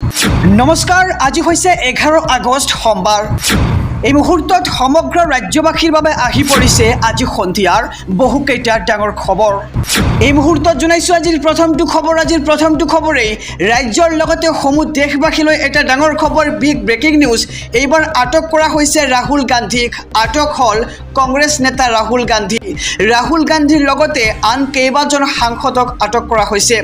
নমস্কাৰ, আজি হৈছে 11 আগষ্ট সোমবাৰ। এই মুহূৰ্তত সমগ্ৰ ৰাজ্যবাসীৰ বাবে আহি পৰিছে আজি সন্ধিয়াৰ বহুকেইটা ডাঙৰ খবৰ। এই মুহূৰ্তত জনাইছোঁ আজিৰ প্ৰথমটো খবৰেই ৰাজ্যৰ লগতে সমূহ দেশবাসীলৈ এটা ডাঙৰ খবৰ, বিগ ব্ৰেকিং নিউজ। এইবাৰ আটক কৰা হৈছে ৰাহুল গান্ধীক। আটক হ'ল কংগ্ৰেছ নেতা ৰাহুল গান্ধী। ৰাহুল গান্ধীৰ লগতে আন কেইবাজন সাংসদক আটক কৰা হৈছে।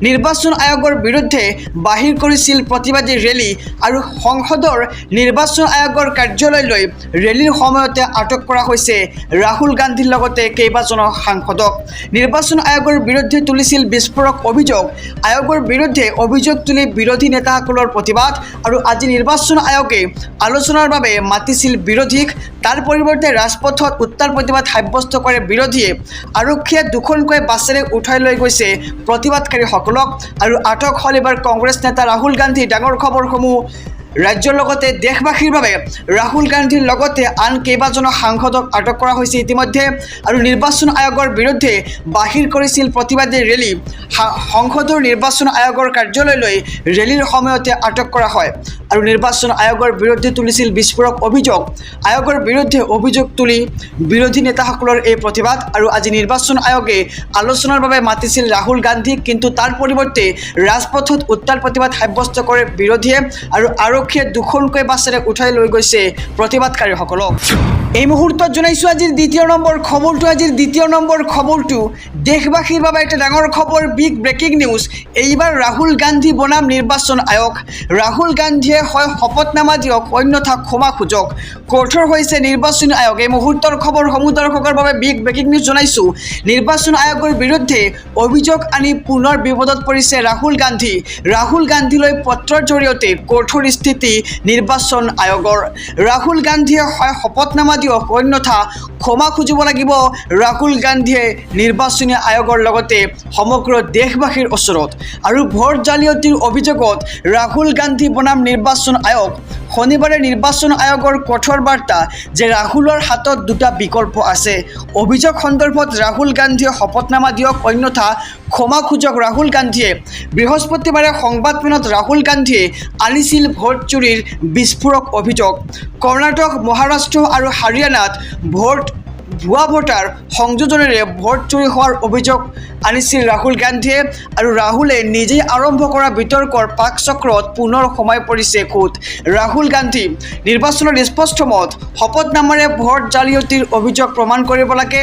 নিৰ্বাচন আয়োগৰ বিৰুদ্ধে বাহিৰ কৰিছিল প্ৰতিবাদী ৰেলী আৰু সংসদৰ নিৰ্বাচন আয়োগৰ কাৰ্যালয়লৈ ৰেলীৰ সময়তে আটক কৰা হৈছে ৰাহুল গান্ধীৰ লগতে কেইবাজনো সাংসদক। নিৰ্বাচন আয়োগৰ বিৰুদ্ধে তুলিছিল বিস্ফোৰক অভিযোগ। আয়োগৰ বিৰুদ্ধে অভিযোগ তুলি বিৰোধী নেতাসকলৰ প্ৰতিবাদ আৰু আজি নিৰ্বাচন আয়োগে আলোচনাৰ বাবে মাতিছিল বিৰোধীক। তাৰ পৰিৱৰ্তে ৰাজপথত উত্তাল প্ৰতিবাদ সাব্যস্ত কৰে বিৰোধীয়ে। আৰক্ষীয়ে দুখনকৈ বাছেৰে উঠাই লৈ গৈছে প্ৰতিবাদকাৰীসকলক আৰু আটক হ'ল এবাৰ কংগ্ৰেছ নেতা ৰাহুল গান্ধী। ডাঙৰ খবৰসমূহ ৰাজ্যৰ লগতে দেশবাসীৰ বাবে ৰাহুল গান্ধীৰ লগতে আন কেইবাজনো সাংসদক আটক কৰা হৈছে ইতিমধ্যে আৰু নিৰ্বাচন আয়োগৰ বিৰুদ্ধে বাহিৰ কৰিছিল প্ৰতিবাদী ৰেলী। সংসদৰ নিৰ্বাচন আয়োগৰ কাৰ্যালয়লৈ ৰেলীৰ সময়তে আটক কৰা হয় আৰু নিৰ্বাচন আয়োগৰ বিৰুদ্ধে তুলিছিল বিস্ফোৰক অভিযোগ। আয়োগৰ বিৰুদ্ধে অভিযোগ তুলি বিৰোধী নেতাসকলৰ এই প্ৰতিবাদ আৰু আজি নিৰ্বাচন আয়োগে আলোচনাৰ বাবে মাতিছিল ৰাহুল গান্ধীক, কিন্তু তাৰ পৰিৱৰ্তে ৰাজপথত উত্তাল প্ৰতিবাদ সাব্যস্ত কৰে বিৰোধীয়ে আৰু আৰক্ষীয়ে দুখনকৈ বাছেৰে উঠাই লৈ গৈছে প্ৰতিবাদকাৰীসকলক। এই মুহূৰ্তত জনাইছোঁ আজিৰ দ্বিতীয় নম্বৰ খবৰটো দেশবাসীৰ বাবে এটা ডাঙৰ খবৰ, বিগ ব্ৰেকিং নিউজ। এইবাৰ ৰাহুল গান্ধী বনাম নিৰ্বাচন আয়োগ। ৰাহুল গান্ধীয়ে হয় শপতনামা দিয়ক, অন্যথা ক্ষমা খোজক। কঠোৰ হৈছে নিৰ্বাচন আয়োগ। এই মুহূৰ্তৰ খবৰসমূহ দৰ্শকৰ বাবে বিগ ব্ৰেকিং নিউজ জনাইছোঁ। নিৰ্বাচন আয়োগৰ বিৰুদ্ধে অভিযোগ আনি পুনৰ বিপদত পৰিছে ৰাহুল গান্ধী। ৰাহুল গান্ধীলৈ পত্ৰৰ জৰিয়তে কঠোৰ স্থিতি নিৰ্বাচন আয়োগৰ। ৰাহুল গান্ধীয়ে হয় শপতনামা দিয়ক, অন্যথা ক্ষমা খুজিব লাগিব ৰাহুল গান্ধীয়ে নিৰ্বাচনী আয়োগৰ লগতে সমগ্ৰ দেশবাসীৰ ওচৰত। আৰু ভোট জালিয়াতিৰ অভিযোগত ৰাহুল গান্ধী বনাম নিৰ্বাচন আয়োগ। শনিবাৰে নিৰ্বাচন আয়োগৰ কঠোৰ বাৰ্তা যে ৰাহুলৰ হাতত দুটা বিকল্প আছে। অভিযোগ সন্দৰ্ভত ৰাহুল গান্ধীয়ে শপতনামা দিয়ক, অন্যথা ক্ষমা খোজক। ৰাহুল গান্ধীয়ে বৃহস্পতিবাৰে সংবাদমেলত ৰাহুল গান্ধীয়ে আনিছিল ভোট চুৰিৰ বিস্ফোৰক অভিযোগ। কৰ্ণাটক, মহাৰাষ্ট্ৰ আৰু হাৰিয়ানাত ভুৱা ভোটাৰ সংযোজনেৰে ভোট চুৰি হোৱাৰ অভিযোগ আনিছিল ৰাহুল গান্ধীয়ে আৰু ৰাহুলে নিজেই আৰম্ভ কৰা বিতৰ্কৰ পাকচক্ৰত পুনৰ সোমাই পৰিছে খোদ ৰাহুল গান্ধী। নিৰ্বাচনৰ স্পষ্ট মত, শপতনামাৰে ভোট জালিয়াতিৰ অভিযোগ প্ৰমাণ কৰিব লাগে,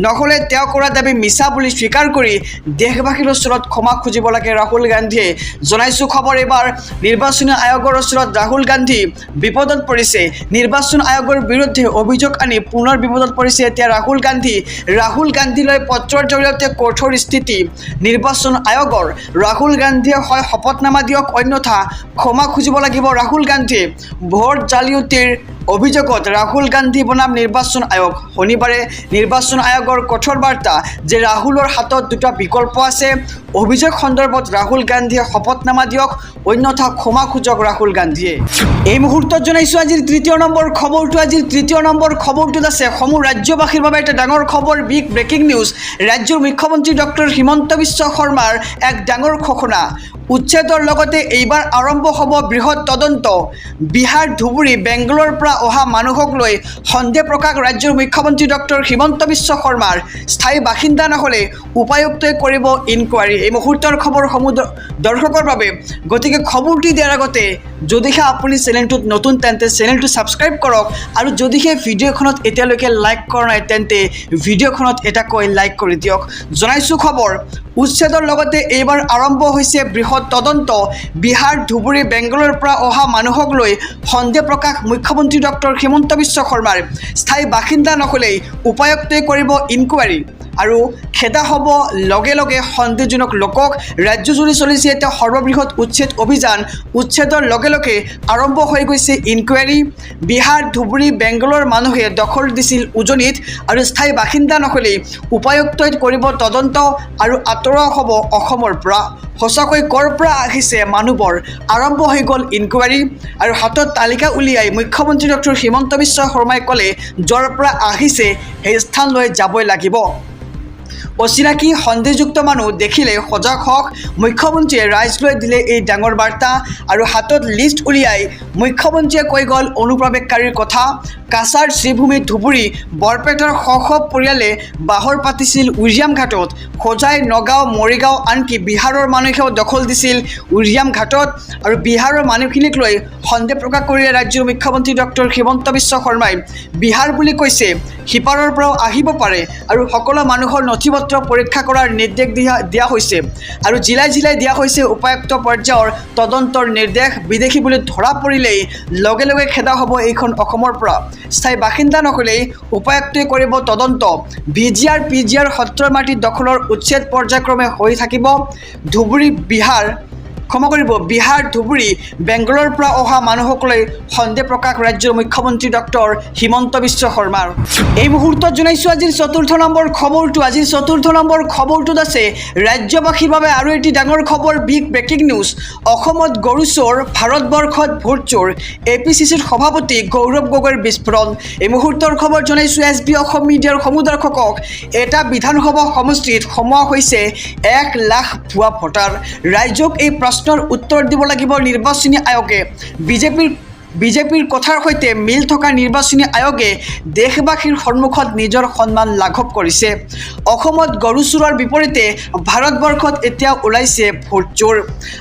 নহ'লে তেওঁ কৰা দাবী মিছা বুলি স্বীকাৰ কৰি দেশবাসীৰ ওচৰত ক্ষমা খুজিব লাগে ৰাহুল গান্ধীয়ে। জনাইছোঁ খবৰ, এইবাৰ নিৰ্বাচনী আয়োগৰ ওচৰত ৰাহুল গান্ধী বিপদত পৰিছে। নিৰ্বাচন আয়োগৰ বিৰুদ্ধে অভিযোগ আনি পুনৰ বিপদত পৰিছে এতিয়া ৰাহুল গান্ধী। ৰাহুল গান্ধীলৈ পত্ৰৰ জৰিয়তে কঠোৰ স্থিতি নিৰ্বাচন আয়োগৰ। ৰাহুল গান্ধীয়ে হয় শপতনামা দিয়ক, অন্যথা ক্ষমা খুজিব লাগিব ৰাহুল গান্ধীয়ে। ভোট জালিয়াতিৰ অভিযোগত ৰাহুল গান্ধী বনাম নিৰ্বাচন আয়োগ। শনিবাৰে নিৰ্বাচন আয়োগৰ কঠোৰ বাৰ্তা যে ৰাহুলৰ হাতত দুটা বিকল্প আছে। অভিযোগ সন্দৰ্ভত ৰাহুল গান্ধীয়ে শপতনামা দিয়ক, অন্যথা ক্ষমা খোজক ৰাহুল গান্ধীয়ে। এই মুহূৰ্তত জনাইছোঁ আজিৰ তৃতীয় নম্বৰ খবৰটোত আছে সমূহ ৰাজ্যবাসীৰ বাবে এটা ডাঙৰ খবৰ, বিগ ব্ৰেকিং নিউজ। ৰাজ্যৰ মুখ্যমন্ত্ৰী ডক্টৰ হিমন্ত বিশ্ব শৰ্মাৰ এক ডাঙৰ ঘোষণা। উচ্ছেদৰ লগতে এইবাৰ আৰম্ভ হ'ব বৃহৎ তদন্ত। বিহাৰ, ধুবুৰী, বেংগলোৰৰ পৰা অহা মানুহক লৈ সন্দেহ প্ৰকাশ ৰাজ্যৰ মুখ্যমন্ত্ৰী ডক্টৰ হিমন্ত বিশ্ব শৰ্মাৰ। স্থায়ী বাসিন্দা নহ'লে উপায়ুক্তই কৰিব ইনকুৱাৰী। এই মুহূৰ্তৰ খবৰসমূহ দৰ্শকৰ বাবে, গতিকে খবৰটি দিয়াৰ আগতে যদিহে আপুনি চেনেলটোত নতুন তেন্তে চেনেলটো ছাবস্ক্ৰাইব কৰক আৰু যদিহে ভিডিঅ'খনত এতিয়ালৈকে লাইক কৰা নাই তেন্তে ভিডিঅ'খনত এটাকৈ লাইক কৰি দিয়ক। জনাইছোঁ খবৰ, উচ্ছেদৰ লগতে এইবাৰ আৰম্ভ হৈছে বৃহৎ তদন্ত। বিহাৰ, ধুবুৰী, বেংগলোৰৰ পৰা অহা মানুহক লৈ সন্দেহ প্ৰকাশ মুখ্যমন্ত্ৰী ডক্টৰ হিমন্ত বিশ্ব শৰ্মাৰ। স্থায়ী বাসিন্দা নহ'লেই উপায়ুক্তই কৰিব ইনকুৱাৰী আৰু খেদা হ'ব লগে লগে সন্দেহজনক লোকক। ৰাজ্যজুৰি চলিছে এতিয়া সৰ্ববৃহৎ উচ্ছেদ অভিযান। উচ্ছেদৰ লগে লগে আৰম্ভ হৈ গৈছে ইনকুৱাৰী। বিহাৰ, ধুবুৰী, বেংগলোৰৰ মানুহে দখল দিছিল উজনিত আৰু স্থায়ী বাসিন্দা নহ'লেই উপায়ুক্তই কৰিব তদন্ত আৰু আঁতৰোৱা হ'ব অসমৰ পৰা। সঁচাকৈ ক'ৰ পৰা আহিছে মানুহবোৰ? আৰম্ভ হৈ গ'ল ইনকুৱাৰী আৰু হাতত তালিকা উলিয়াই মুখ্যমন্ত্ৰী ডক্টৰ হিমন্ত বিশ্ব শৰ্মাই ক'লে, য'ৰ পৰা আহিছে সেই স্থানলৈ যাবই লাগিব। অচিনাকি সন্দেহযুক্ত মানুহ দেখিলে সজাগ হওক মুখ্যমন্ত্ৰীয়ে ৰাইজলৈ দিলে এই ডাঙৰ বাৰ্তা আৰু হাতত লিষ্ট উলিয়াই মুখ্যমন্ত্ৰীয়ে কৈ গ'ল অনুপ্ৰৱেশকাৰীৰ কথা কাছাৰ শ্ৰীভূমি ধুবুৰী বৰপেটাৰ শ শ পৰিয়ালে বাহৰ পাতিছিল উৰিয়াম ঘাটত হোজাই নগাঁও মৰিগাঁও আনকি বিহাৰৰ মানুহেও দখল দিছিল উৰিয়াম ঘাটত আৰু বিহাৰৰ মানুহখিনিক লৈ সন্দেহ প্ৰকাশ কৰিলে ৰাজ্যৰ মুখ্যমন্ত্ৰী ডক্টৰ হিমন্ত বিশ্ব শৰ্মাই বিহাৰ বুলি কৈছে সিপাৰৰ পৰাও আহিব পাৰে আৰু সকলো মানুহৰ নথিপত্ৰ পৰীক্ষা কৰাৰ নিৰ্দেশ দিয়া হৈছে আৰু জিলাই জিলাই দিয়া হৈছে উপায়ুক্ত পৰ্যায়ৰ তদন্তৰ নিৰ্দেশ বিদেশী বুলি ধৰা পৰিলেই লগে লগে খেদা হ'ব এইখন অসমৰ পৰা স্থায়ী বাসিন্দা নহ'লেই উপায়ুক্তই কৰিব তদন্ত ভিজিআৰ পিজিআৰ সত্ৰৰ মাটি দখলৰ উচ্ছেদ পৰ্যায়ক্ৰমে হৈ থাকিব ধুবুৰী বিহাৰ ধুবুৰী বেংগলৰ পৰা অহা মানুহসকলে সন্দেহ প্ৰকাশ ৰাজ্যৰ মুখ্যমন্ত্ৰী ডক্টৰ হিমন্ত বিশ্ব শৰ্মাৰ এই মুহূৰ্তত জনাইছোঁ আজিৰ চতুৰ্থ নম্বৰ খবৰটোত আছে ৰাজ্যবাসীৰ বাবে আৰু এটি ডাঙৰ খবৰ বিগ ব্ৰেকিং নিউজ অসমত গৰু চোৰ ভাৰতবৰ্ষত ভোট চোৰ APCCৰ সভাপতি গৌৰৱ গগৈৰ বিস্ফোৰণ এই মুহূৰ্তৰ খবৰ জনাইছোঁ SB অসম মিডিয়াৰ সমুদৰ্শকক এটা বিধানসভা সমষ্টিত সোমোৱা হৈছে 1 লাখ ভুৱা ভোটাৰ ৰাইজক এই প্ৰশ্নৰ উত্তৰ দিব লাগিব নিৰ্বাচনী আয়োগে বিজেপিৰ কথাৰ সৈতে মিল থকা নিৰ্বাচনী আয়োগে দেশবাসীৰ সন্মুখত নিজৰ সন্মান লাঘৱ কৰিছে অসমত গৰু চোৰৰ বিপৰীতে ভাৰতবৰ্ষত এতিয়া ওলাইছে ভোট চোৰ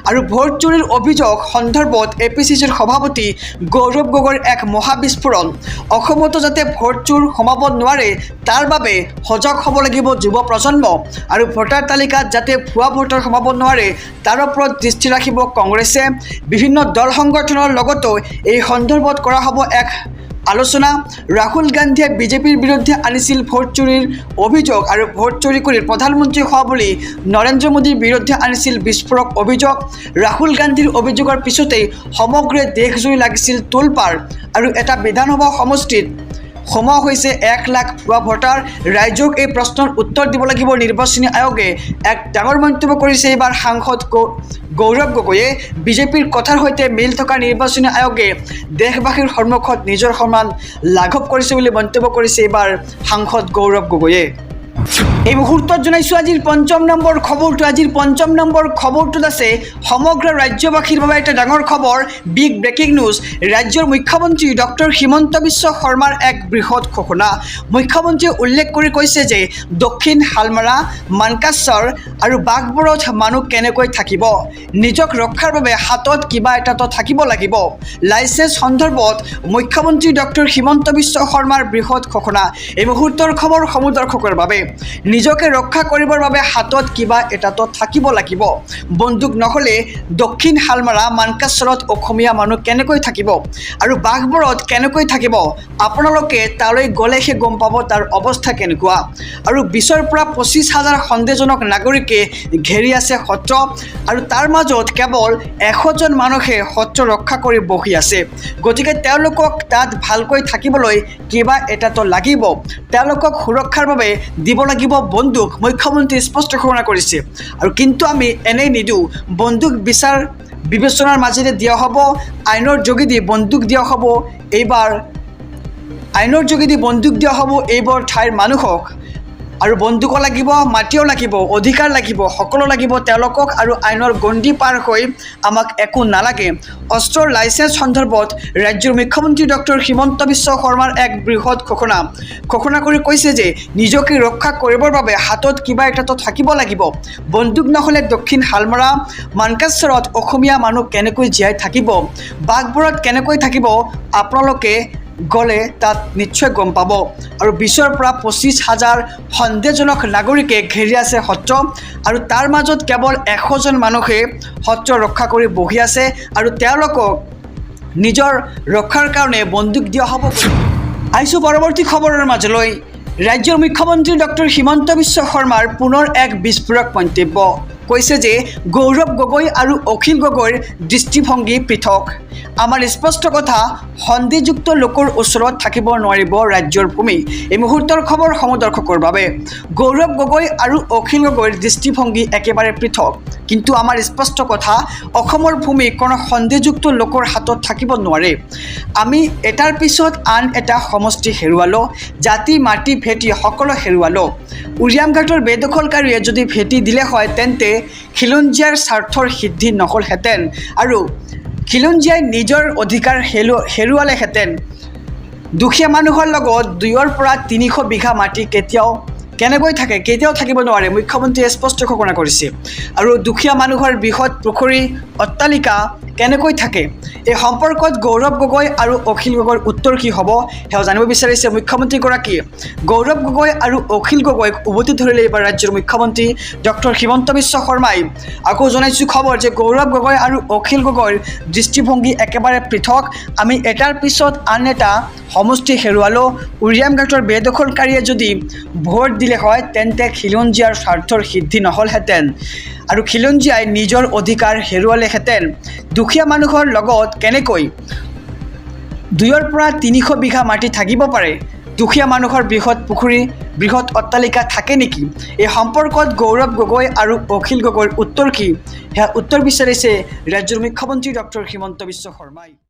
আৰু ভোট চোৰৰ অভিযোগ সন্দৰ্ভত APCCৰ সভাপতি গৌৰৱ গগৈৰ এক মহাবিস্ফোৰণ অসমতো যাতে ভোট চোৰ সোমাব নোৱাৰে তাৰ বাবে সজাগ হ'ব লাগিব যুৱ প্ৰজন্ম আৰু ভোটাৰ তালিকাত যাতে ভুৱা ভোটাৰ সোমাব নোৱাৰে তাৰ ওপৰত দৃষ্টি ৰাখিব কংগ্ৰেছে বিভিন্ন দল সংগঠনৰ লগতো এই সন্দৰ্ভত কৰা হ'ব এক আলোচনা ৰাহুল গান্ধীয়ে বিজেপিৰ বিৰুদ্ধে আনিছিল ভোট চুৰিৰ অভিযোগ আৰু ভোট চুৰি কৰি প্ৰধানমন্ত্ৰী হোৱা বুলি নৰেন্দ্ৰ মোদীৰ বিৰুদ্ধে আনিছিল বিস্ফোৰক অভিযোগ ৰাহুল গান্ধীৰ অভিযোগৰ পিছতেই সমগ্ৰ দেশজুৰি লাগিছিল তোলপাৰ আৰু এটা বিধানসভা সমষ্টিত সোমোৱা হৈছে 1 লাখ ভুৱা ভোটাৰ ৰাইজক এই প্ৰশ্নৰ উত্তৰ দিব লাগিব নিৰ্বাচনী আয়োগে এক ডাঙৰ মন্তব্য কৰিছে এইবাৰ সাংসদ গৌৰৱ গগৈয়ে বিজেপিৰ কথাৰ সৈতে মিল থকা নিৰ্বাচনী আয়োগে দেশবাসীৰ সন্মুখত নিজৰ সন্মান লাঘৱ কৰিছে বুলি মন্তব্য কৰিছে এইবাৰ সাংসদ গৌৰৱ গগৈয়ে এই মুহূৰ্তত জনাইছোঁ আজিৰ পঞ্চম নম্বৰ খবৰটোত আছে সমগ্ৰ ৰাজ্যবাসীৰ বাবে এটা ডাঙৰ খবৰ বিগ ব্ৰেকিং নিউজ ৰাজ্যৰ মুখ্যমন্ত্ৰী ডক্টৰ হিমন্ত বিশ্ব শৰ্মাৰ এক বৃহৎ ঘোষণা মুখ্যমন্ত্ৰীয়ে উল্লেখ কৰি কৈছে যে দক্ষিণ হালমাৰা মানকাচৰ আৰু বাঘবৰত মানুহ কেনেকৈ থাকিব নিজক ৰক্ষাৰ বাবে হাতত কিবা এটাতো থাকিব লাগিব লাইচেন্স সন্দৰ্ভত মুখ্যমন্ত্ৰী ডক্টৰ হিমন্ত বিশ্ব শৰ্মাৰ বৃহৎ ঘোষণা এই মুহূৰ্তৰ খবৰ সমুদৰ্শকৰ বাবে নিজকে ৰক্ষা কৰিবৰ বাবে হাতত কিবা এটাতো থাকিব লাগিব বন্দুক নহ'লে দক্ষিণ হালমাৰা মানকাচৰত অসমীয়া মানুহ কেনেকৈ থাকিব আৰু বাঘবৰত কেনেকৈ থাকিব আপোনালোকে তালৈ গ'লেহে গম পাব তাৰ অৱস্থা কেনেকুৱা আৰু 20ৰ পৰা 25,000 সন্দেহজনক নাগৰিকে ঘেৰি আছে সত্ৰ আৰু তাৰ মাজত কেৱল 100জন মানুহে সত্ৰ ৰক্ষা কৰি বহি আছে গতিকে তেওঁলোকক তাত ভালকৈ থাকিবলৈ কিবা এটাতো লাগিব তেওঁলোকক সুৰক্ষাৰ বাবে দিব লাগিব বন্দুক মুখ্যমন্ত্ৰী স্পষ্ট ঘোষণা কৰিছে আৰু কিন্তু আমি এনেই নিদিওঁ বন্দুক বিবেচনাৰ মাজেৰে দিয়া হ'ব আইনৰ যোগেদি বন্দুক দিয়া হ'ব এইবাৰ ঠাইৰ মানুহক আৰু বন্দুকো লাগিব মাটিও লাগিব অধিকাৰ লাগিব সকলো লাগিব তেওঁলোকক আৰু আইনৰ গণ্ডি পাৰ হৈ আমাক একো নালাগে অস্ত্ৰৰ লাইচেন্স সন্দৰ্ভত ৰাজ্যৰ মুখ্যমন্ত্ৰী ডক্টৰ হিমন্ত বিশ্ব শৰ্মাৰ এক বৃহৎ ঘোষণা কৰি কৈছে যে নিজকে ৰক্ষা কৰিবৰ বাবে হাতত কিবা এটাতো থাকিব লাগিব বন্দুক নহ'লে দক্ষিণ হালমাৰা মানকাচৰত অসমীয়া মানুহ কেনেকৈ জীয়াই থাকিব বাঘবৰত কেনেকৈ থাকিব আপোনালোকে গ'লে তাত নিশ্চয় গম পাব আৰু 20ৰ পৰা 25,000 সন্দেহজনক নাগৰিকে ঘেৰি আছে সত্ৰ আৰু তাৰ মাজত কেৱল 100জন মানুহে সত্ৰ ৰক্ষা কৰি বহি আছে আৰু তেওঁলোকক নিজৰ ৰক্ষাৰ কাৰণে বন্দুক দিয়া হ'ব আহিছোঁ পৰৱৰ্তী খবৰৰ মাজলৈ ৰাজ্যৰ মুখ্যমন্ত্ৰী ডক্টৰ হিমন্ত বিশ্ব শৰ্মাৰ পুনৰ এক বিস্ফোৰক মন্তব্য কৈছে যে গৌৰৱ গগৈ আৰু অখিল গগৈৰ দৃষ্টিভংগী পৃথক। আমাৰ স্পষ্ট কথা, সন্দেহযুক্ত লোকৰ ওচৰত থাকিব নোৱাৰিব ৰাজ্যৰ ভূমি। এই মুহূৰ্তৰ খবৰ সমূহ দৰ্শকৰ বাবে। গৌৰৱ গগৈ আৰু অখিল গগৈৰ দৃষ্টিভংগী একেবাৰে পৃথক। কিন্তু আমাৰ স্পষ্ট কথা, অসমৰ ভূমি কোনো সন্দেহযুক্ত লোকৰ হাতত থাকিব নোৱাৰে। আমি এটাৰ পিছত আন এটা সমষ্টি হেৰুৱালোঁ, জাতি মাটি ভেটি সকলো হেৰুৱালোঁ। উৰিয়ামঘাটৰ বেদখলকাৰীয়ে যদি ভেটি দিলে হয় তেন্তে খিলঞ্জীয়াৰ স্বাৰ্থৰ সিদ্ধি নহ'লহেঁতেন আৰু খিলঞ্জীয়াই নিজৰ অধিকাৰ হেৰুৱালেহেঁতেন। দুখীয়া মানুহৰ লগত 2ৰ পৰা 300 বিঘা মাটি কেনেকৈ থাকে, কেতিয়াও থাকিব নোৱাৰে, মুখ্যমন্ত্ৰীয়ে স্পষ্ট ঘোষণা কৰিছে। আৰু দুখীয়া মানুহৰ বৃহৎ পুখুৰী অট্টালিকা কেনেকৈ থাকে? এই সম্পৰ্কত গৌৰৱ গগৈ আৰু অখিল গগৈৰ উত্তৰ কি হ'ব সেয়া জানিব বিচাৰিছে মুখ্যমন্ত্ৰীগৰাকীয়ে। গৌৰৱ গগৈ আৰু অখিল গগৈক উভতি ধৰিলে এইবাৰ ৰাজ্যৰ মুখ্যমন্ত্ৰী ডক্টৰ হিমন্ত বিশ্ব শৰ্মাই। আকৌ জনাইছোঁ খবৰ যে গৌৰৱ গগৈ আৰু অখিল গগৈৰ দৃষ্টিভংগী একেবাৰে পৃথক। আমি এটাৰ পিছত আন এটা সমষ্টি হেৰুৱালোঁ। উৰিয়ামঘাটৰ বেদখলকাৰীয়ে যদি ভোট দিলে হয় তেন্তে খিলঞ্জীয়াৰ স্বাৰ্থৰ সিদ্ধি নহ'লহেঁতেন আৰু খিলঞ্জীয়াই নিজৰ অধিকাৰ হেৰুৱালেহেঁতেন। দুখীয়া মানুহৰ লগত কেনেকৈ 2ৰ পৰা 300 বিঘা মাটি থাকিব পাৰে? দুখীয়া মানুহৰ বৃহৎ পুখুৰী বৃহৎ অট্টালিকা থাকে নেকি? এই সম্পৰ্কত গৌৰৱ গগৈ আৰু অখিল গগৈৰ উত্তৰ কি সেয়া উত্তৰ বিচাৰিছে ৰাজ্যৰ মুখ্যমন্ত্ৰী ডক্টৰ হিমন্ত বিশ্ব শৰ্মাই।